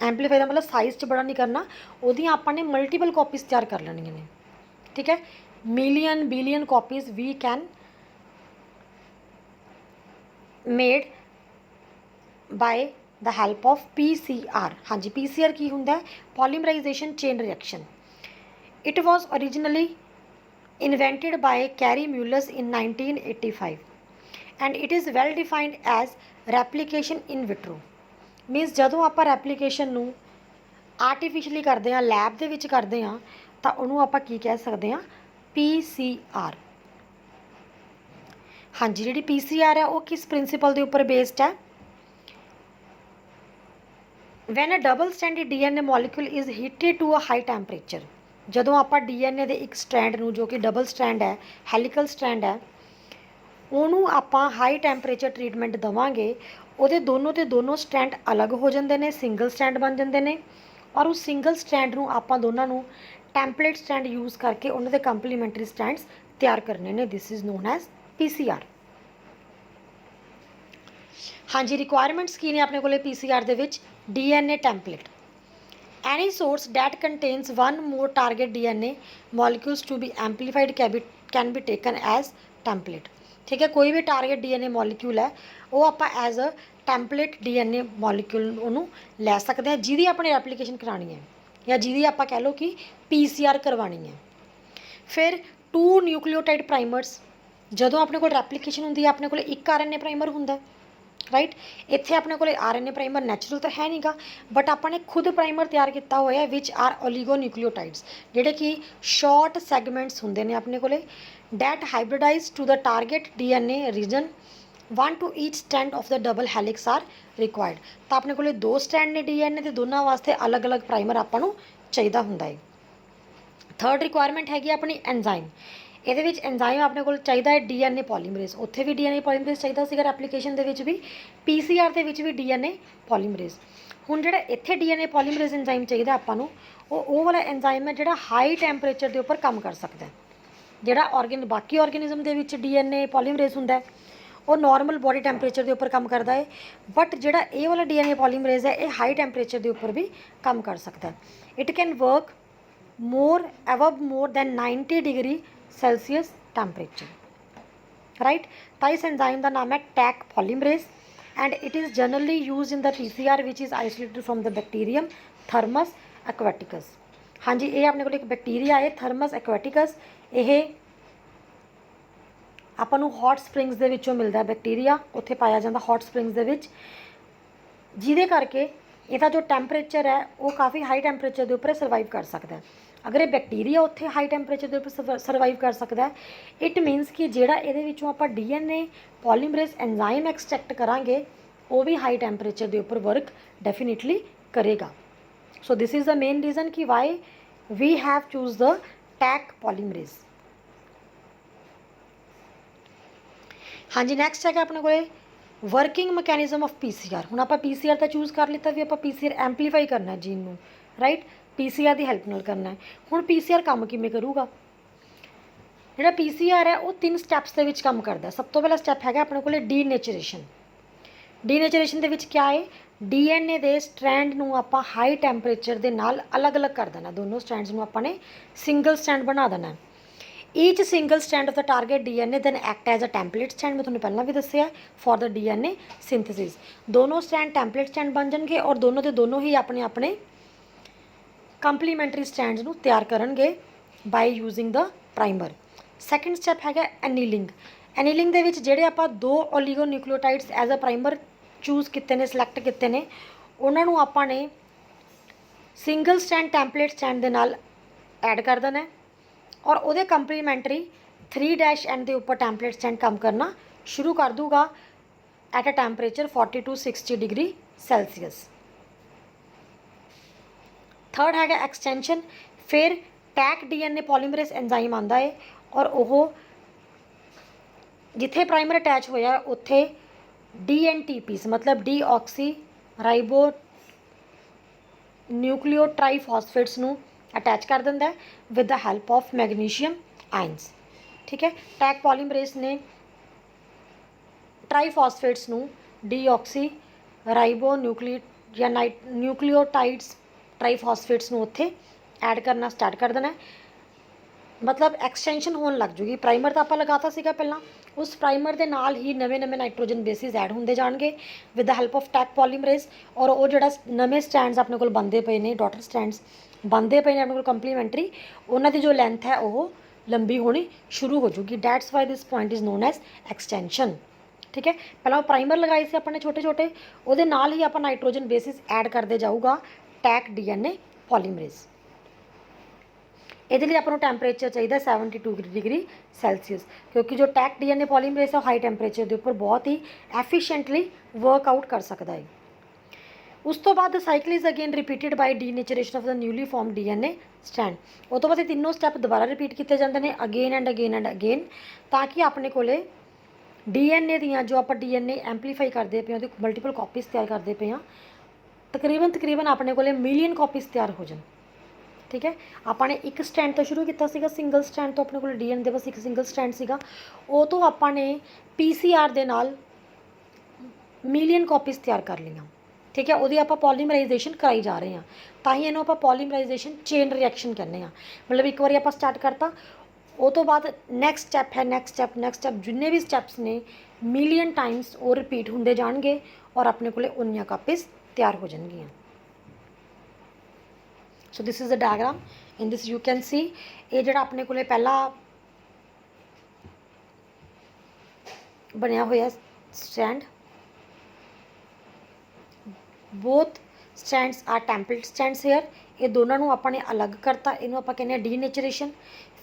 एम्पलीफाई का मतलब साइज़ च बड़ा नहीं करना, उहदियां आपने मल्टीपल कॉपीज़ तैयार कर लैणियां ने, ठीक है। Million billion copies we can made by the help of PCR। हाँ जी, PCR की हुंदा है? Polymerization chain reaction. It was originally invented by Kary Mullis in 1985 and it is well defined as replication in vitro. Means जदों आप रैप्लीकेशन नूं artificially करते हैं, लैब दे विच करते हैं, तो उन्होंने आप की कह सकते हैं? PCR। हाँ जी, जी PCR है वो किस प्रिंसीपल के उपर बेस्ड है? When a double standard DNA molecule is heated to a high temperature. जदों आप DNA के एक स्ट्रैंड नूं जो कि डबल स्ट्रैंड है, हैलीकल स्ट्रैंड है, उन्होंने आप हाई टैंपरेचर ट्रीटमेंट देवांगे, वो दोनों के दोनों स्ट्रैंड अलग हो जाते हैं, सिंगल स्ट्रैंड बन जाते हैं, और उस सिंगल स्ट्रैंड नूं आप दोनों टैंपलेट स्ट्रैंड यूज़ करके उन्होंने कंपलीमेंटरी स्ट्रैंड्स तैयार करने ने। This is known as PCR। हाँ जी, रिक्वायरमेंट्स की ने अपने को PCR दे which? DNA template, any source that contains one more target DNA molecules to be amplified can be taken as template. ठीक है, कोई भी टारगेट DNA मॉलिक्यूल है वो आप as a template DNA molecule उन्होंने लै सकते हैं, जिहदी अपनी एप्लीकेशन करानी है या जिहदी आप कह लो कि PCR करवानी है। फिर 2 न्यूक्लियोटाइड प्राइमर्स, जदों अपने को रैप्लीकेशन होंदी है अपने को एक RNA प्राइमर होंदा, राइट। इत्थे अपने को RNA प्राइमर नैचुरल तो है नहीं गा, बट आपने खुद प्राइमर तैयार किया हुआ है विच आर ओलीगोन्यूक्लियोटाइड्स, जिहड़े कि शॉर्ट सैगमेंट्स होंदे ने अपने को that hybridize to the target DNA region. 1 to each strand of the double helix are required. तो अपने को 2 स्टैंड ने DNA के, दोनों वास्ते अलग अलग प्राइमर आपको चाहिए होंदा है। थर्ड रिक्वायरमेंट हैगी अपनी एंजाइम। ਇਹਦੇ ਵਿੱਚ एंजाइम अपने को चाहिए है DNA पॉलीमरेज, उत्थे भी DNA पॉलीमरेज चाहिए सीगा एप्लीकेशन दे विच भी, PCR दे विच भी DNA पॉलीमरेज। हुण जिहड़ा इत्थे DNA पॉलीमरेज एंजाइम चाहिए आपां नूं, वो वाला एंजाइम है जिहड़ा हाई टैंपरेचर के उपर काम कर सकता है। जिहड़ा बाकी organism they which DNA polymerase हुंदा है वो नॉर्मल बॉडी टैंपरेचर के उपर काम करता है, बट जिहड़ा ये वाला DNA पॉलीमरेज है ये हाई टैंपरेचर के उपर भी काम कर सकता है। It can work more above more than 90 degree Celsius temperature, right. तो इस एंजाइम का नाम है Taq polymerase and it is generally use in the PCR which is isolated from the bacterium Thermus aquaticus. हाँ जी, ये अपने को एक बैक्टीरिया है थर्मस एक्वेटिकस, ये ਆਪਾਂ ਨੂੰ हॉट स्प्रिंग्स ਦੇ ਵਿੱਚੋਂ मिलता है बैक्टीरिया, उत्थे पाया जाता हॉट स्प्रिंग्स ਦੇ ਵਿੱਚ, ਜਿਹਦੇ ਕਰਕੇ ਇਹਦਾ जो टैंपरेचर है वो काफ़ी हाई टैंपरेचर के उपर सर्वाइव कर सकता है। अगर ये बैक्टीरिया उत्थे हाई टैंपरेचर के उपर सर्वाइव कर सकता है, इट मीनस कि जिहड़ा इहदे विचों आपां DNA पॉलीमरेज एंजाइम एक्सट्रैक्ट करांगे वो भी हाई टैंपरेचर के उपर वर्क डेफिनेटली करेगा। So this is the main reason कि why we have choose the Taq polymerase. हाँ जी, नैक्सट है अपने को वर्किंग मैकेनिज्म ऑफ PCR। हुण आप PCR तो चूज कर लिता भी आप PCR एंपलीफाई करना है जीन नूं, राइट। PCR की हैल्प नाल करना है। हुण PCR काम किवें करूगा? जिहड़ा PCR है वो 3 स्टैप्स के विच काम करता है। सब तो पहला स्टैप है अपने को डीनेचरेशन। डीनेचरेशन के विच क्या है? DNA के स्ट्रैंड नूं आपां हाई टैंपरेचर के नाल अलग अलग कर देना, दोनों स्ट्रैंड्स नूं आपां ने सिंगल स्ट्रैंड बना देना है। Each single stand of the target DNA then act as a template stand, मैं तुहानूं पहलां भी दस्सिआ फॉर द DNA सिंथेसिस। दोनों स्टैंड टैंपलेट स्टैंड बन जाएंगे और दोनों के दोनों ही अपने अपने कंपलीमेंटरी स्टैंड्स नूं तैयार करनगे by using the primer. Second step है एनीलिंग। एनीलिंग दे विच जिहड़े आपां 2 oligonucleotides as a primer choose किए ने, सिलैक्ट किए ने, उन्हां नूं आपां ने सिंगल स्टैंड टैंपलेट स्टैंड दे नाल ऐड कर देना है और वो कंपलीमेंटरी 3' एंड के उपर टैंपलेट स्टैंड काम करना शुरू कर दूगा at a temperature 40 to 60 degree Celsius. Third है एक्सटेंशन। फिर टैक DNA पॉलीमरेज एंजाइम आता है और वह जिथे प्राइमर अटैच होया उत्थे DNTPs मतलब डीऑक्सी ਰਾਈਬੋ ਨਿਊਕਲੀਓਟ੍ਰਾਈਫਾਸਫੇਟਸ ਨੂੰ ਅਟੈਚ ਕਰ ਦਿੰਦਾ ਹੈ with the help of magnesium ions. ਠੀਕ ਹੈ, ਟੈਕ ਪੋਲੀਮਰੇਜ਼ ਨੇ ਟਰਾਈਫਾਸਫੇਟਸ ਨੂੰ ਡੀਆਕਸੀ ਰਾਈਬੋ ਨਿਊਕਲੀਓਟਾਈਡਸ ਟਰਾਈਫਾਸਫੇਟਸ ਨੂੰ ਉੱਥੇ ਐਡ ਕਰਨਾ ਸਟਾਰਟ ਕਰ ਦੇਣਾ। मतलब एक्सटेंशन होने लग जूगी। प्राइमर तो आप लगाता सीगा पहला, उस प्राइमर के नाल ही नवे नवे नाइट्रोजन बेसिस ऐड होंदे जाणगे with the help of Taq polymerase. और वो जिहड़ा नवे स्टैंड्स अपने कोल बनते पे ने, डॉटर स्टैंड्स बनते पे ने अपने कोल कंप्लीमेंटरी, उन्हां दी जो लेंथ है वो लंबी होनी शुरू हो जूगी। That's why this point is known as extension. ठीक है, पहला प्राइमर लगाए से अपने छोटे छोटे, वो नाल ही आप नाइट्रोजन बेसिस ऐड करते जाऊगा टैक DNA पॉलीमरेज। ये लिए आपको टैंपरेचर चाहिए 72 डिग्री सैल्सीयस, क्योंकि जो टैक DNA पॉलीमरेज है हाई टैंपरेचर के उपर बहुत ही एफिशिएंटली वर्कआउट कर सकता है। उस तो बाद cycle is again repeated by denaturation of the newly form DNA strand. उस तो बाद तीनों स्टैप दोबारा रिपीट किए जाते हैं again and again and again, ताकि अपने को DNA दियाँ जो आप DNA एंपलीफाई करते पे हैं मल्टीपल कॉपीज़ तैयार करते पे हैं, तकरीबन अपने को मिलियन कॉपीज़ तैयार हो जाए। ठीक है, आपने एक स्टैंड तो शुरू किया सीगा, सिंगल स्टैंड तो अपने को DNA दे बस एक सिंगल स्टैंड सीगा, वो तो आपने PCR दे नाल मिलियन कॉपीज़ तैयार कर लिया। ठीक है, वो आप पॉलीमराइजेशन कराई जा रहे हैं, ताही इन्हों आप पॉलीमराइजेशन चेन रिएक्शन कहने हैं। मतलब एक बार आप स्टार्ट करता, वो तो बाद नैक्सट स्टैप है, नैक्सट स्टैप जिन्ने भी स्टैप्स ने मिलियन टाइम्स वो रिपीट होंदे जाणगे और अपने को उन्नियां कॉपीज़ तैयार हो जाएगियां। So this is the diagram. In this you can see ये जो अपने को पहला बनया हुआ strand, both strands are template strands here. ये दोनों अपने अलग करता, इनू आप कहने डीनेचरेशन।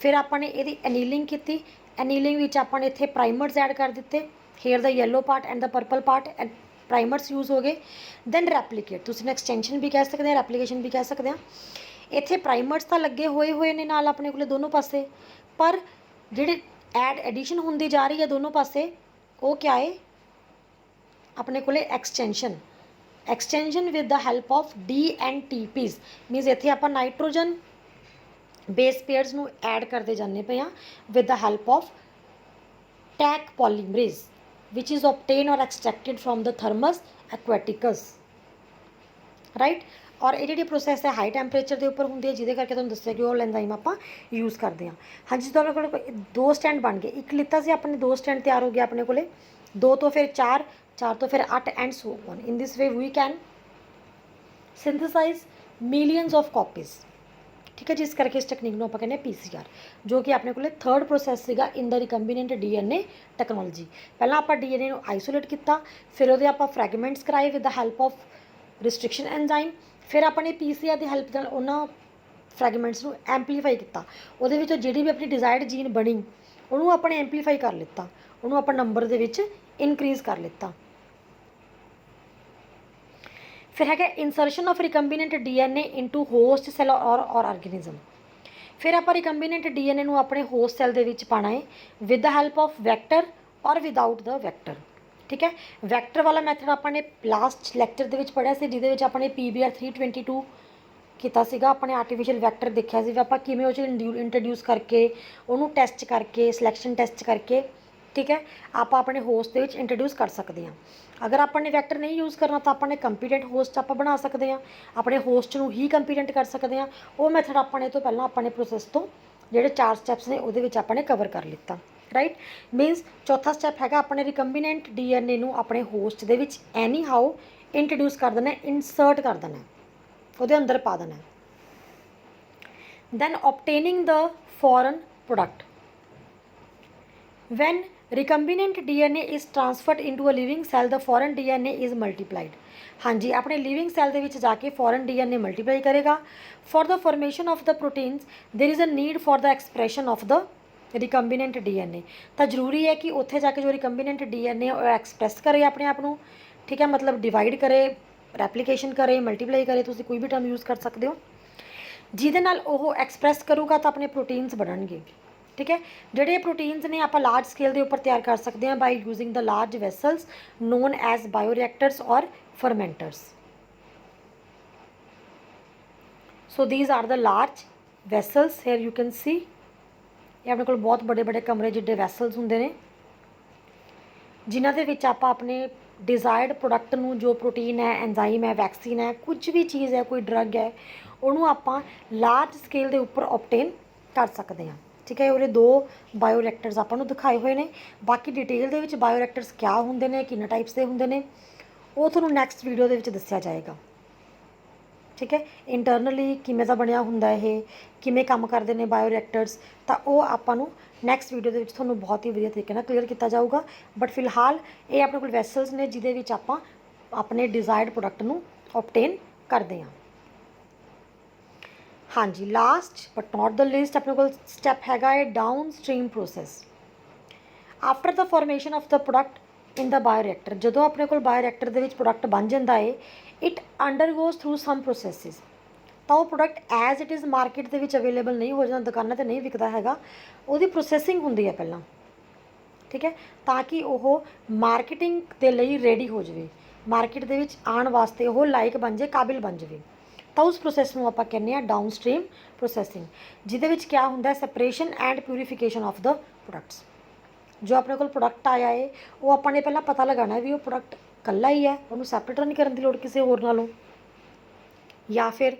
फिर आपने ये एनीलिंग की, एनीलिंग आपने इतने प्राइमर्स ऐड कर दिते, here the yellow part and the purple part and primers use हो गए। दैन रैप्लीकेट, तुसीं एक्सटेंशन भी कह सकते हैं, रैप्लीकेशन भी कह सकते हैं। इत्थे प्राइमर्स तो लगे हुए ने नाल अपने को दोनों पासे, पर जिहड़े ऐड एडिशन होंदी जा रही है दोनों पासे, वो क्या है अपने को extension. Extension with the help of DNTPs means इत्थे आपां नाइट्रोजन बेस पेयर्स नूं ऐड करते जाने पे हैं with the help of Taq polymerase which is obtain और extracted from the Thermus aquaticus. Right, और ये जी प्रोसैस है हाई टैंपरेचर के उपर होंगी है, जिदे करके तुहानूं दस्सिया कि वो एंजाइम आप यूज़ करते हैं। हाँ जी, तो दो स्टैंड बन गए, एक लिता से अपने दो स्टैंड तैयार हो गया अपने को, दो तो फिर चार, चार तो फिर 8 and so on. In this way we can synthesise millions of copies. ठीक है, जिस करके इस टेक्निक में आप कहने PCR, जो कि अपने को थर्ड प्रोसैस सीगा in the recombinant DNA technology. पहला आप DNA को आइसोलेट किया, फिर वो आप फ्रैगमेंट्स कराए with the help of restriction enzyme, फिर अपने PCR की हैल्प नाल उन्हां फ्रैगमेंट्स को एंपलीफाई किया, वो जी भी अपनी डिजायर्ड जीन बनी उन्होंने अपने एंपलीफाई कर लिता, उन्होंने अपने नंबर के इनक्रीज़ कर लिता। फिर है insertion of recombinant DNA into host cell और ऑर्गेनिज्म। फिर आप रिकम्बिनेंट DNA को अपने होस्ट सैल के पाना है with the help of vector और विदाउट द वैक्टर। ठीक है, वैक्टर वाला मैथड आपने लास्ट लैक्चर के पढ़िया से, जिहदे अपने PBR 322 किया सीगा, अपने आर्टिफिशियल वैक्टर देखा सी आप किवें इंट्रोड्यूस करके उन्होंने टैसट करके सिलैक्शन टैसट करके, ठीक है, आप अपने होस्ट के इंट्रोड्यूस कर सकते हैं। अगर आपने वैक्टर नहीं यूज़ करना तो अपने कंपीटेंट होस्ट आप बना सकते हैं, अपने होस्ट को ही कंपीटेंट कर सकते हैं। वो मैथड अपने तो पहला अपने प्रोसैस तो जोड़े 4 स्टैप्स ने वो अपने कवर कर लिता। राइट, मीनस चौथा स्टैप है अपने रिकम्बिनेंट DNA को अपने होस्ट के एनी हाउ इंट्रोड्यूस कर देना, इंसर्ट कर देना, वो अंदर पा देना। Then obtaining the foreign product when recombinant DNA is transferred into a living cell the foreign DNA is multiplied. हाँ जी, अपने लिविंग सैल के जाके फॉरन DNA मल्टीप्लाई करेगा। For the formation of the proteins there is a need for the expression of the recombinant DNA। तो जरूरी है कि उत्थे जाके जो रिकम्बिनेंट DNA एक्सप्रैस करे अपने आप को, ठीक है, मतलब डिवाइड करे, रैप्लीकेशन करे, मल्टीप्लाई करे, तुसीं कोई भी टर्म यूज़ कर सकते हो, जिहदे नाल ओह एक्सप्रैस करूगा तो अपने प्रोटीन्स बनणगे। ठीक है, जोड़े प्रोटीन्स ने आप लार्ज स्केल के उपर तैयार कर सकते हैं by using the large vessels known as bioreactors और fermenters. So these are the large vessels, here you can see ये अपने कोल बहुत बड़े बड़े कमरे जिड्डे वैसल्स होंदे ने, जिन्हां दे विच आपां अपने डिजायर्ड प्रोडक्ट नूं, जो प्रोटीन है, एंजाइम है, वैक्सीन है, कुछ भी चीज़ है, कोई ड्रग है, उन्होंने आपां लार्ज स्केल के उपर ऑबटेन कर सकते हैं। ठीक है, उहदे 2 बायोरिएक्टर्स आपां नूं दिखाए हुए ने। बाकी डिटेल दे विच बायोरिएक्टर्स क्या हुंदे ने, किन्ने टाइप्स के हुंदे ने, वो तुहानूं नैक्सट वीडियो दे विच दस्सिया जाएगा। ठीक है, इंटरनली किमें दा बनिया हुंदा है, किमें काम करते हैं बायोरिएक्टर्स, तो वो आपां नूं नैक्सट वीडियो दे विच तुहानूं बहुत ही वधिया तरीके नाल क्लीयर किया जाऊगा। बट फिलहाल ये अपने कोल वैसल्स ने जिहदे विच आपां अपने डिजायर्ड प्रोडक्ट नूं ऑबटेन करते हैं। हाँ जी, last but not the least अपने कोल स्टैप हैगा है downstream process. After the formation of the product in the bioreactor, जो अपने कोल बायोरिएक्टर दे विच प्रोडक्ट बन जाता है, it undergoes through some processes, तो वो product as it is market के विच अवेलेबल नहीं हो जाता, दुकानों पर नहीं विकता हैगा, उसकी प्रोसैसिंग होंदी है पहला। ठीक है, ताकि वो मार्केटिंग के लिए रेडी हो जाए, मार्केट के विच आने वास्ते वो लायक बन जाए, काबिल बन जाए, तो उस प्रोसैस को आप कहने हैं डाउन स्ट्रीम प्रोसैसिंग, जिहदे विच क्या होंदा है separation and purification of the products. जो अपने कोल प्रोडक्ट आया है वो अपने पहला पता लगाना है भी वो प्रोडक्ट कल्ला ही है, उन्होंने सैपरेट नहीं करने की लोड़ किसी होर नालों, या फिर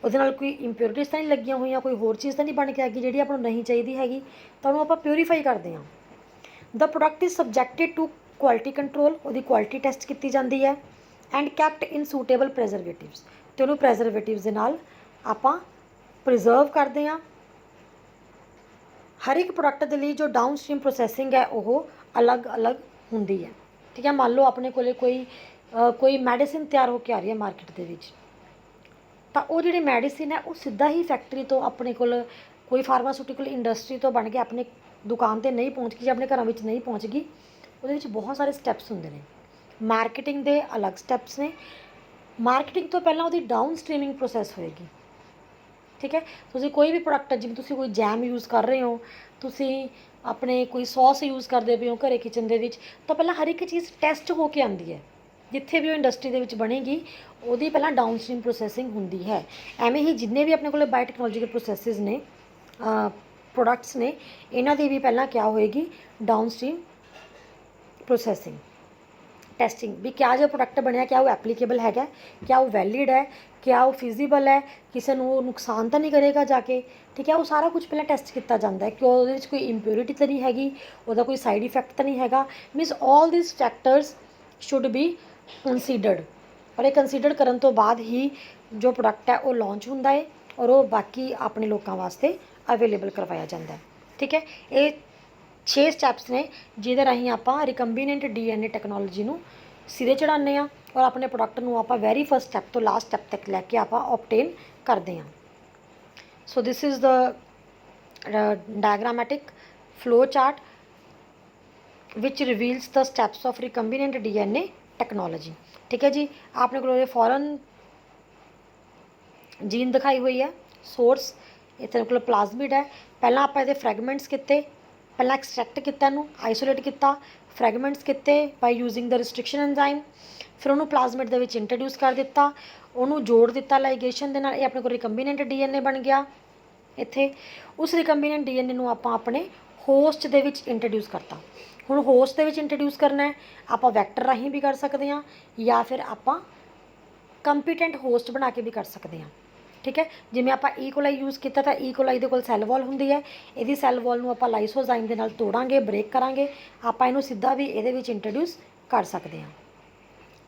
ਉਹਦੇ ਨਾਲ कोई इंप्योरिटीज़ तो नहीं लगियां हुई, कोई होर चीज़ तो नहीं बन के आ गई जी आपको नहीं चाहिए हैगी, तो उन्होंने आप प्योरीफाई करते हैं। The product is subjected to quality control, वो क्वालिटी टैसट की जाती है, and kept in suitable preservatives, तो उन्होंने प्रेजरवेटिव्स के नाल आपां प्रिजर्व करते हैं। हर एक प्रोडक्ट के लिए जो डाउन स्ट्रीम प्रोसैसिंग है वो अलग अलग होंदी है। ठीक है, मान लो अपने कोले कोई मैडिसिन तैयार होकर आ रही है मार्केट के विच, तो वो जी मैडिसिन है वो सीधा ही फैक्ट्री तो अपने कोई फार्मासूटिकल इंडस्ट्री तो बन के अपने दुकान पर नहीं पहुँच गई, अपने घर में नहीं पहुँच गई, वो बहुत सारे स्टैप्स होंगे ने। मार्केटिंग के अलग स्टैप्स ने, मार्केटिंग तो पहला वो डाउन स्ट्रीमिंग प्रोसैस होएगी। ठीक है, तुसीं कोई भी प्रोडक्ट जिवें तुसीं कोई जैम यूज़ कर रहे हो, तुसीं अपने कोई सॉस यूज़ करते पे हो घरे किचन के विच, तो पहला हर एक चीज़ टैसट होकर आती है, जिथे भी वो इंडस्ट्री के विच बनेगी वो पहला डाउन स्ट्रीम प्रोसैसिंग होंदी है। एवें ही जिन्ने भी अपने को बायोटैक्नोलॉजिकल प्रोसैसिस ने, प्रोडक्ट्स ने, इन्हां दी भी पहला क्या होएगी डाउन स्ट्रीम प्रोसैसिंग टेस्टिंग, भी क्या जो प्रोडक्ट बनया क्या वो एप्लीकेबल है, क्या वो वैलिड है, क्या वो फिजिबल है, किसी को नुकसान तो नहीं करेगा जाके। ठीक है, वो सारा कुछ पहले टैसट किया जाता है कि वो कोई इंप्योरिटी तो नहीं हैगी, वो कोई साइड इफेक्ट तो नहीं हैगा। मीनस all this factors should be considered, और ये कंसीडर करने तो बाद ही जो प्रोडक्ट है वो लॉन्च होंदा है और वो बाकी अपने लोगों वास्ते अवेलेबल करवाया जाता है। ठीक है, ये 6 स्टैप्स ने जिहदे राहीं आपां रिकम्बीनेंट DNA टैक्नोलॉजी नूं सिरे चढ़ाने हैं और अपने प्रोडक्ट नूं आपां वैरी फस्ट स्टैप तो लास्ट स्टैप तक लैके आपां ऑबटेन करते हैं। So this is the diagrammatic flow chart which reveals the steps of recombinant DNA technology. ठीक है जी, आपने को फॉरन जीन दिखाई हुई है, सोर्स इतने को प्लाज्मिड है, पहला आप ये फ्रैगमेंट्स किए, पहला एक्सट्रैक्ट किया, आइसोलेट किया, फ्रैगमेंट्स किए bye using the restriction enzyme, फिर उन्होंने प्लाज्मिड के इंट्रोड्यूस कर दिता, उन्होंने जोड़ दिता लाइगेशन के नाल, ये अपने को रिकम्बीनेंट DNA बन गया। इत्थे उस रिकम्बीनेंट DNA नूं आपां अपने होस्ट दे विच इंट्रोड्यूस करता। हुण होस्ट दे विच इंट्रोड्यूस करना है, आपां वैक्टर राहीं भी कर सकते हैं या फिर आपां कंपीटेंट होस्ट बना के भी कर सकते हैं। ठीक है, जिमें आप ई कोलाई यूज़ किया तो ई कोलाई के सैल वॉल होंगी है, यदि सैल वॉल में आप लाइसोजाइम के नाल तोड़ांगे, ब्रेक करांगे, आप इनू सीधा भी ये इंट्रोड्यूस कर सकते हैं।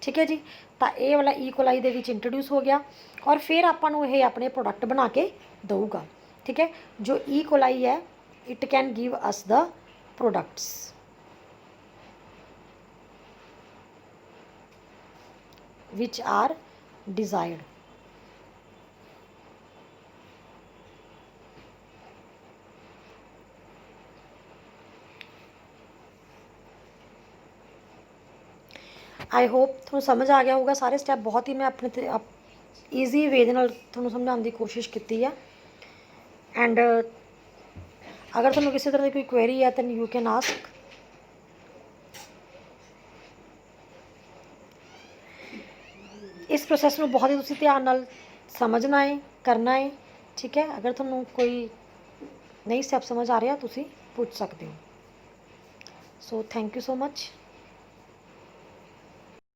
ठीक है जी, तो ये वाला ई कोलाई दे विच इंट्रोड्यूस हो गया और फिर आपू ये अपने प्रोडक्ट बना के दूगा। ठीक है, जो ई कोलाई है it can give us the products which are desired. I hope थोड़ा समझ आ गया होगा सारे स्टैप, बहुत ही मैं अपने ईजी वे दे नाल थोड़ा समझाने की कोशिश की है। एंड अगर थोड़ा किसी तरह की कोई क्वेरी है तो यू कैन आस्क। इस प्रोसैस में बहुत ही तुसीं ध्यान नाल समझना है, करना है। ठीक है, अगर ਤੁਹਾਨੂੰ ਕੋਈ नहीं स्टैप समझ आ रहा तुसी पूछ सकते हो। So thank you so much.